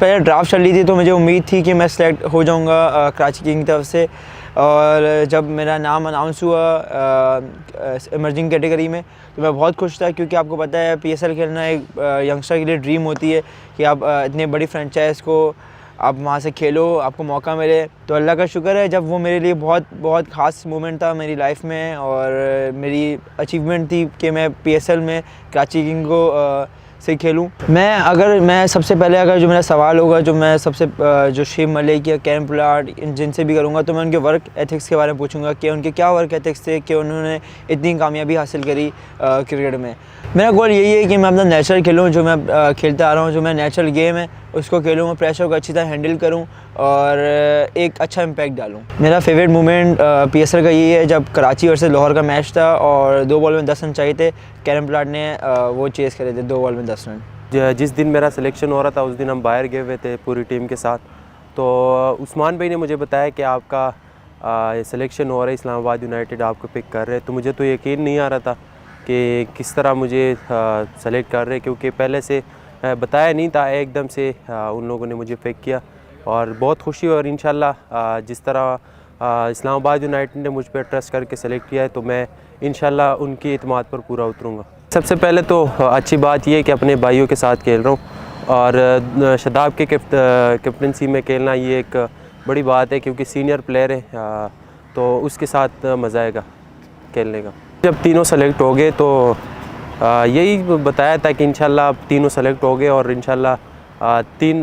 पहले ड्राफ्ट चल रही थी तो मुझे उम्मीद थी कि मैं सेलेक्ट हो जाऊंगा कराची किंग की तरफ से। और जब मेरा नाम अनाउंस हुआ इमर्जिंग कैटेगरी में तो मैं बहुत खुश था, क्योंकि आपको पता है PSL खेलना एक यंगस्टर के लिए ड्रीम होती है कि आप इतने बड़ी फ्रेंचाइज़ को आप वहाँ से खेलो, आपको मौका मिले। तो अल्लाह का शुक्र है जब वो मेरे लिए बहुत बहुत ख़ास मोमेंट था मेरी लाइफ में, और मेरी अचीवमेंट थी कि मैं PSL में कराची किंग को से खेलूं। मैं सबसे पहले अगर जो मेरा सवाल होगा, जो मैं सबसे जो शुएब मलिक या कैरन पोलार्ड जिनसे भी करूंगा, तो मैं उनके वर्क एथिक्स के बारे में पूछूंगा कि उनके क्या वर्क एथिक्स थे कि उन्होंने इतनी कामयाबी हासिल करी क्रिकेट में। मेरा गोल यही है कि मैं अपना नेचुरल खेलूँ, जो मैं खेलता आ रहा हूँ, जो मैं नेचुरल गेम है उसको खेलूँ, मैं प्रेशर को अच्छी तरह हैंडल करूँ और एक अच्छा इम्पैक्ट डालूँ। मेरा फेवरेट मोमेंट PSL का यही है जब कराची वर्सेस लाहौर का मैच था और 2 बॉल में 10 रन चाहिए थे, कैरन पोलार्ड ने वो चेज़ करे थे 2 बॉल में 10 रन। जिस दिन मेरा सिलेक्शन हो रहा था उस दिन हम बाहर गए हुए थे पूरी टीम के साथ। तो उस्मान भाई ने मुझे बताया कि आपका सिलेक्शन हो रहा है, इस्लामाबाद यूनाइटेड आपको पिक कर रहे हैं। तो मुझे तो यकीन नहीं आ रहा था कि किस तरह मुझे सेलेक्ट कर रहे हैं, क्योंकि पहले से बताया नहीं था। एकदम से उन लोगों ने मुझे पिक किया और बहुत खुशी। और इंशाल्लाह जिस तरह इस्लामाबाद यूनाइटेड ने मुझ पर ट्रस्ट करके सेलेक्ट किया है, तो मैं इंशाल्लाह उनकी इत्मीनात पर पूरा उतरूँगा। सबसे पहले तो अच्छी बात यह है कि अपने भाइयों के साथ खेल रहा हूँ, और शदाब के कैप्टनसी में खेलना ये एक बड़ी बात है, क्योंकि सीनियर प्लेयर है, तो उसके साथ मज़ा आएगा खेलने का। जब तीनों सेलेक्ट हो गए तो यही बताया था कि इंशाल्लाह अब तीनों सेलेक्ट हो गए और इंशाल्लाह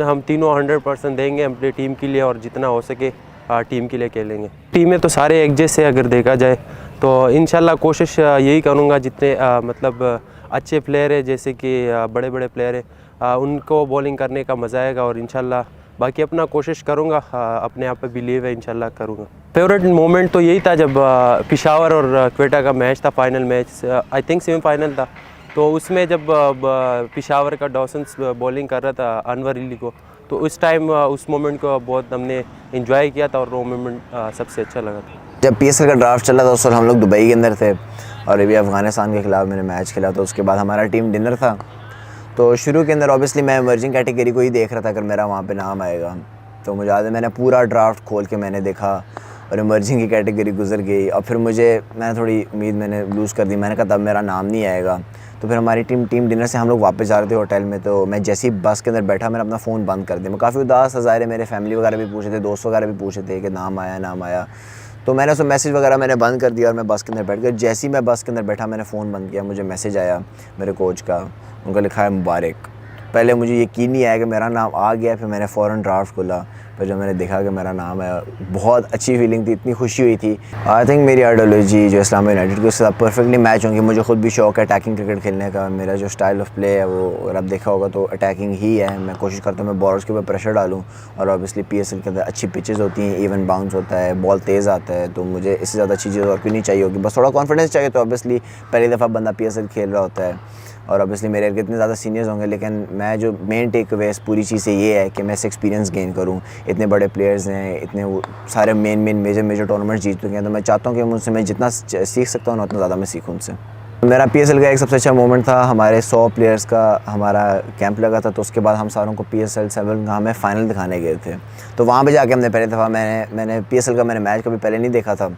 हम तीनों 100% देंगे अपनी टीम के लिए, और जितना हो सके टीम के लिए खेलेंगे। टीम में तो सारे एक जैसे अगर देखा जाए तो इंशाल्लाह कोशिश यही करूँगा जितने मतलब अच्छे प्लेयर है, जैसे कि बड़े बड़े प्लेयर है, उनको बॉलिंग करने का मज़ा आएगा। और इंशाल्लाह बाकी अपना कोशिश करूँगा, अपने आप पे बिलीव है, इंशाल्लाह करूँगा। फेवरेट मोमेंट तो यही था जब पेशावर और क्वेटा का मैच था, final match, I think semifinal था। तो उसमें जब पेशावर का डॉसन्स बॉलिंग कर रहा था अनवर अली को, तो उस टाइम उस मोमेंट को बहुत हमने इंजॉय किया था और वो मोमेंट सबसे अच्छा लगा था। जब PSL का ड्राफ्ट चला था उस वक्त हम लोग दुबई के अंदर थे और अभी अफ़गानिस्तान के ख़िलाफ़ मैंने मैच खेला, तो उसके बाद हमारा टीम डिनर था। तो शुरू के अंदर ऑब्वियसली मैं इमर्जिंग कैटेगरी को ही देख रहा था अगर मेरा वहाँ पे नाम आएगा। तो मुझे याद है मैंने पूरा ड्राफ्ट खोल के मैंने देखा और इमर्जिंग की कैटेगरी गुजर गई, और फिर मैंने थोड़ी उम्मीद मैंने लूज़ कर दी। मैंने कहा तब मेरा नाम नहीं आएगा। तो फिर हमारी टीम डिनर से हम लोग वापस जा रहे थे होटल में, तो मैं जैसे ही बस के अंदर बैठा मैंने अपना फ़ोन बंद कर दिया। मैं काफ़ी उदास था, ज़ाहिर है मेरे फैमिली वगैरह भी पूछे थे, दोस्त वगैरह भी पूछे थे कि नाम आया। तो मैंने उसमें मैसेज वगैरह मैंने बंद कर दिया और मैं बस के अंदर बैठ गया। जैसे ही मैं बस के अंदर बैठा मैंने फ़ोन बंद किया, मुझे मैसेज आया मेरे कोच का, उनका लिखा है मुबारक। पहले मुझे यकीन नहीं आया कि मेरा नाम आ गया, फिर मैंने फ़ौरन ड्राफ्ट खोला, फिर जब मैंने देखा कि मेरा नाम है, बहुत अच्छी फीलिंग थी, इतनी खुशी हुई थी। आई थिंक मेरी आइडियोलॉजी जो इस्लामाबाद यूनाइटेड के साथ परफेक्टली मैच होंगी। मुझे खुद भी शौक है अटैकिंग क्रिकेट खेलने का। मेरा जो स्टाइल ऑफ प्ले है वो अगर आप देखा होगा तो अटैकिंग ही है। मैं कोशिश करता हूँ मैं बॉलर्स के ऊपर प्रेशर डालूं, और ऑब्वियसली PSL के अंदर अच्छी पिचेज़ होती हैं, इवन बाउंस होता है, बॉल तेज़ आता है, तो मुझे इससे ज़्यादा अच्छी चीज़ और क्यों नहीं चाहिए होगी। बस थोड़ा कॉन्फिडेंस चाहिए। तो ऑब्वियसली पहली दफ़ा बंदा PSL खेल रहा होता है, और ऑब्वियसली मेरे इतने ज़्यादा सीनियर्स होंगे, लेकिन मैं जो मेन टेक अवे पूरी चीज़ से ये है कि मैं एक्सपीरियंस गेन करूँ। इतने बड़े प्लेयर्स हैं, इतने सारे मेजर टूर्नामेंट जीत चुके हैं, तो मैं चाहता हूँ कि उनसे मैं जितना सीख सकता हूँ उतना ज़्यादा मैं सीखूँ उनसे। मेरा PSL का एक सबसे अच्छा मोमेंट था, हमारे 100 प्लेयर्स का हमारा कैंप लगा था। तो उसके बाद हम सारों को PSL 7 का हमें फ़ाइनल दिखाने गए थे। तो वहाँ पे जाके हमने पहली दफ़ा मैंने PSL का मैंने मैच कभी पहले नहीं देखा था,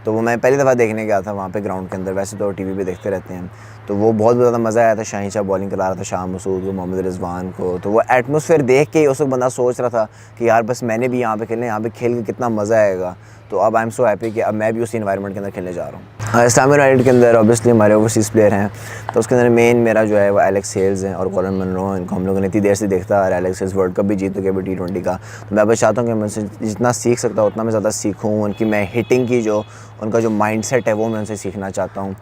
तो वो मैं पहली दफ़ा देखने गया था वहाँ पे ग्राउंड के अंदर। वैसे तो TV पे देखते रहते हैं, तो वो बहुत ज़्यादा मज़ा आया था। शाहीन शाह बॉलिंग करा रहा था, शाह मसूद को, मोहम्मद रिजवान को। तो वो एटमॉस्फेयर देख के उस वक्त बंदा सोच रहा था कि यार बस मैंने भी यहाँ पे खेलना है, यहाँ पे खेल के कितना मज़ा आएगा। तो अब आई एम सो हैप्पी कि अब मैं भी उसी इन्वायरमेंट के अंदर खेलने जा रहा हूँ। इस्लामाबाद यूनाइटेड के अंदर ऑब्वियसली हमारे ओवरसीज़ प्लेयर हैं, तो उसके अंदर मेन मेरा जो है वो एलेक्स हेल्स हैं और कॉलिन मनरो। इनको हम लोगों ने इतनी देर से देखता है, और एलेक्स हेल्स वर्ल्ड कप भी जीत चुके हैं T20 का। तो मैं बस चाहता हूँ कि मैं उनसे जितना सीख सकता हूँ उतना मैं ज़्यादा सीखूँ। उनकी मैं हिटिंग की जो उनका जो माइंडसेट है वो मैं उनसे सीखना चाहता हूँ।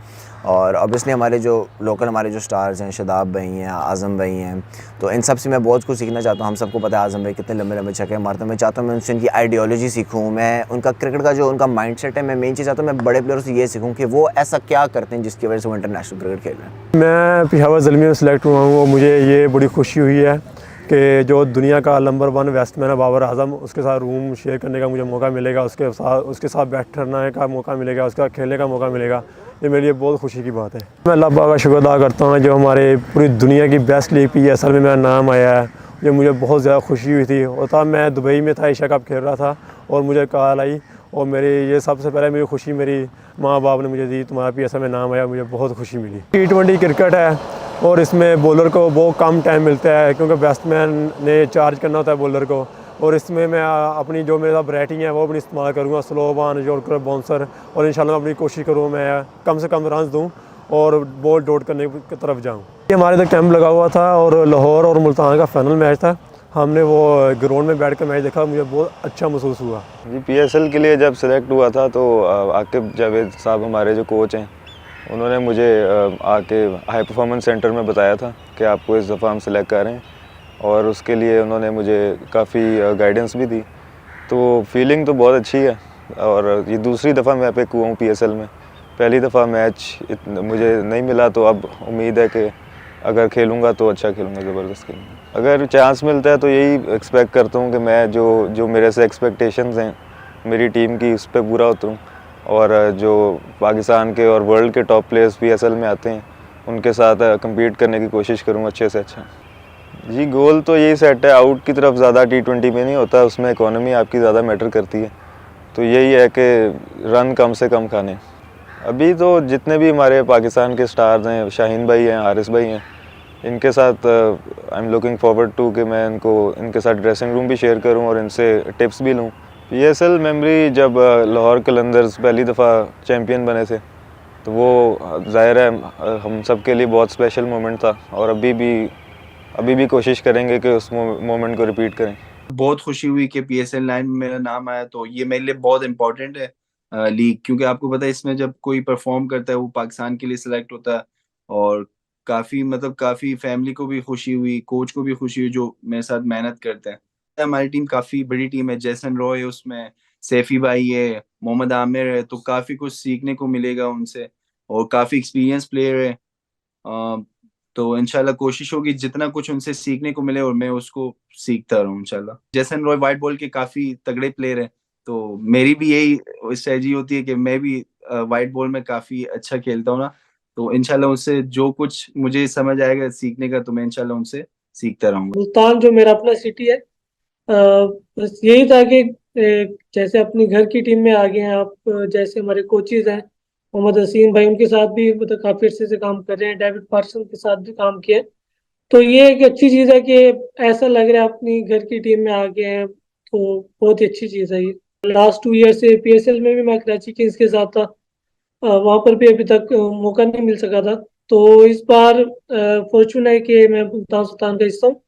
और ऑब्वियसली हमारे जो लोकल हमारे जो स्टार्स हैं, शदाब भाई हैं, आज़म भाई हैं, तो इन सब से मैं बहुत कुछ सीखना चाहता हूँ। हम सबको पता है आज़म भाई कितने लंबे लंबे छक्के मारते हैं। मैं चाहता हूँ मैं उनसे उनकी आइडियोलॉजी सीखूँ, मैं उनका क्रिकेट का जो उनका माइंडसेट है, मैं मेन चीज़ चाहता हूँ मैं बड़े प्लेयरों से ये सीखूँ कि वो ऐसा क्या करते हैं जिसकी वजह से वो इंटरनेशनल क्रिकेट खेल रहे हैं। मैं पेशावर ज़ल्मी में सेलेक्ट हुआ हूँ और मुझे ये बड़ी खुशी हुई है कि जो दुनिया का नंबर 1 बैट्समैन है बाबर आजम, उसके साथ रूम शेयर करने का मुझे मौका मिलेगा, उसके साथ बैठने का मौका मिलेगा, उसका खेलने का मौका मिलेगा। ये मेरे लिए बहुत खुशी की बात है। मैं अल्लाह पाक का शुक्र अदा करता हूँ जो हमारे पूरी दुनिया की बेस्ट लीग PSL में मेरा नाम आया है, जो मुझे बहुत ज़्यादा खुशी हुई थी। और तब मैं दुबई में था, एशिया कप खेल रहा था और मुझे कॉल आई और मेरी ये सबसे पहले मेरी खुशी मेरी माँ बाप ने मुझे दी, तुम्हारा PSL में नाम आया, मुझे बहुत खुशी मिली। T20 क्रिकेट है और इसमें बॉलर को बहुत कम टाइम मिलता है क्योंकि बैट्समैन ने चार्ज करना होता है बॉलर को। और इसमें मैं अपनी जो मेरा बैटिंग है वो अपनी इस्तेमाल करूँगा, स्लो वन, यॉर्कर, बाउंसर, और इंशाल्लाह मैं अपनी कोशिश करूँ मैं कम से कम रन दूँ और बॉल डॉट करने की तरफ जाऊँ। ये हमारे इधर कैंप लगा हुआ था और लाहौर और मुल्तान का फाइनल मैच था। हमने वो ग्राउंड में बैठ कर मैच देखा, मुझे बहुत अच्छा महसूस हुआ। जी PSL के लिए जब सेलेक्ट हुआ था तो आकिब जावेद साहब हमारे जो कोच हैं उन्होंने मुझे आके हाई परफॉर्मेंस सेंटर में बताया था कि आपको इस दफ़ा हम सेलेक्ट कर रहे हैं, और उसके लिए उन्होंने मुझे काफ़ी गाइडेंस भी दी। तो फीलिंग तो बहुत अच्छी है और ये दूसरी दफ़ा मैं पिक हुआ हूँ PSL में। पहली दफ़ा मैच मुझे नहीं मिला, तो अब उम्मीद है कि अगर खेलूँगा तो अच्छा खेलूँगा, ज़बरदस्त खेलूँगा। अगर चांस मिलता है तो यही एक्सपेक्ट करता हूँ कि मैं जो मेरे से एक्सपेक्टेशंस हैं मेरी टीम की, उस पर पूरा उतरूँ, और जो पाकिस्तान के और वर्ल्ड के टॉप प्लेयर्स PSL में आते हैं उनके साथ कम्पीट करने की कोशिश करूँ अच्छे से अच्छा। जी गोल तो यही सेट है, आउट की तरफ ज़्यादा T20 में नहीं होता, उसमें इकोनॉमी आपकी ज़्यादा मैटर करती है। तो यही है कि रन कम से कम खाने। अभी तो जितने भी हमारे पाकिस्तान के स्टार्स हैं, शाहीन भाई हैं, हारिस भाई हैं, इनके साथ I am looking forward to कि मैं इनके साथ ड्रेसिंग रूम भी शेयर करूं और इनसे टिप्स भी लूं। PSL मेमोरी जब लाहौर कलंदर्स पहली दफ़ा चैम्पियन बने थे तो वो ज़ाहिर है हम सब के लिए बहुत स्पेशल मोमेंट था, और अभी भी कोशिश करेंगे कि उस मोमेंट को रिपीट करें। बहुत खुशी हुई कि PSL 9 में मेरा नाम आया, तो ये मेरे लिए बहुत इंपॉर्टेंट है लीग, क्योंकि आपको पता है इसमें जब कोई परफॉर्म करता है वो पाकिस्तान के लिए सिलेक्ट होता है। और काफ़ी फैमिली को भी खुशी हुई, कोच को भी खुशी हुई जो मेरे साथ मेहनत करते हैं। हमारी टीम काफ़ी बड़ी टीम है, जैसन रॉय उसमें, सैफी भाई है, मोहम्मद आमिर है, तो काफ़ी कुछ सीखने को मिलेगा उनसे, और काफ़ी एक्सपीरियंस प्लेयर है। तो इंशाल्लाह कोशिश होगी जितना कुछ उनसे सीखने को मिले और मैं उसको सीखता रहूँ इंशाल्लाह। जैसन रॉय वाइट बॉल के काफ़ी तगड़े प्लेयर हैं, तो मेरी भी यही स्ट्रेटजी होती है कि मैं भी वाइट बॉल में काफ़ी अच्छा खेलता हूँ ना, तो इंशाल्लाह उससे जो कुछ मुझे समझ आएगा सीखने का, तो मैं इंशाल्लाह उनसे सीखता रहूँगा। मुल्तान जो मेरा अपना सिटी है, बस यही था कि जैसे अपनी घर की टीम में आ गए हैं आप, जैसे हमारे कोचेज हैं मोहम्मद हसीन भाई, उनके साथ भी मतलब काफ़ी अच्छे से काम कर रहे हैं, डेविड पार्सन के साथ भी काम किया है। तो ये एक अच्छी चीज़ है कि ऐसा लग रहा है अपनी घर की टीम में आ गए हैं, तो बहुत ही अच्छी चीज़ है ये। लास्ट 2 ईयर से PSL में भी मैं कराची किंग्स के साथ था, वहाँ पर भी अभी तक मौका नहीं मिल सका था। तो इस बार फॉर्चून है कि मैं मुल्तान सुल्तान का हिस्सा हूँ,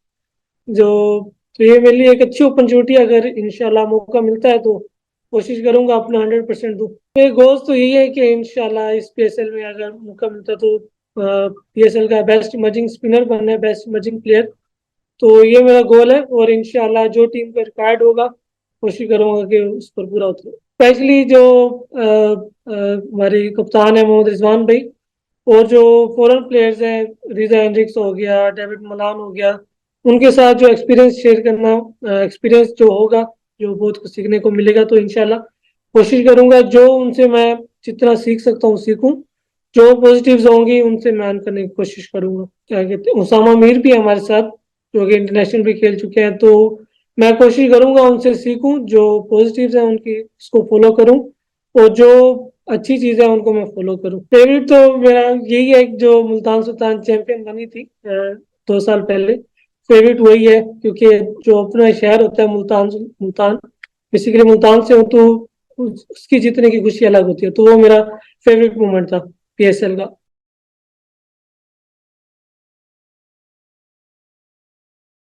जो तो ये मेरे लिए एक अच्छी अपॉर्चुनिटी, अगर इंशाल्लाह मौका मिलता है तो कोशिश करूंगा अपना 100% दूँ। मेरे गोल्स तो यही है कि इंशाल्लाह इस PSL में अगर मौका मिलता है तो PSL का बेस्ट इमर्जिंग स्पिनर बनना है, बेस्ट इमर्जिंग प्लेयर, तो ये मेरा गोल है। और इंशाल्लाह जो टीम पर रिक्वायर्ड होगा कोशिश करूंगा कि उस पर पूरा उतरूँ। स्पेशली जो हमारे कप्तान है मोहम्मद रिजवान भाई, और जो फॉरेन प्लेयर्स हैं, रिजा एंड्रिक्स हो गया, डेविड मलान हो गया, उनके साथ जो एक्सपीरियंस शेयर करना, एक्सपीरियंस जो होगा, जो बहुत कुछ सीखने को मिलेगा, तो इंशाल्लाह कोशिश करूंगा जो उनसे मैं जितना सीख सकता हूँ सीखूं, जो पॉजिटिव्स होंगी उनसे मैं अर्न करने की कोशिश करूंगा। क्या कहते हैं, उसामा मीर भी है हमारे साथ जो कि इंटरनेशनल भी खेल चुके हैं, तो मैं कोशिश करूंगा उनसे सीखूं, जो पॉजिटिव्स हैं उनकी उसको फॉलो करूं, और जो अच्छी चीज़ें उनको मैं फॉलो करूं। फेवरेट तो मेरा यही है जो मुल्तान सुल्तान चैंपियन बनी थी 2 साल पहले, फेवरेट वही है, क्योंकि जो अपना शहर होता है मुल्तान, मुल्तान बेसिकली मुल्तान से हूँ, तो उसकी जीतने की खुशी अलग होती है, तो वो मेरा फेवरेट मोमेंट था PSL का।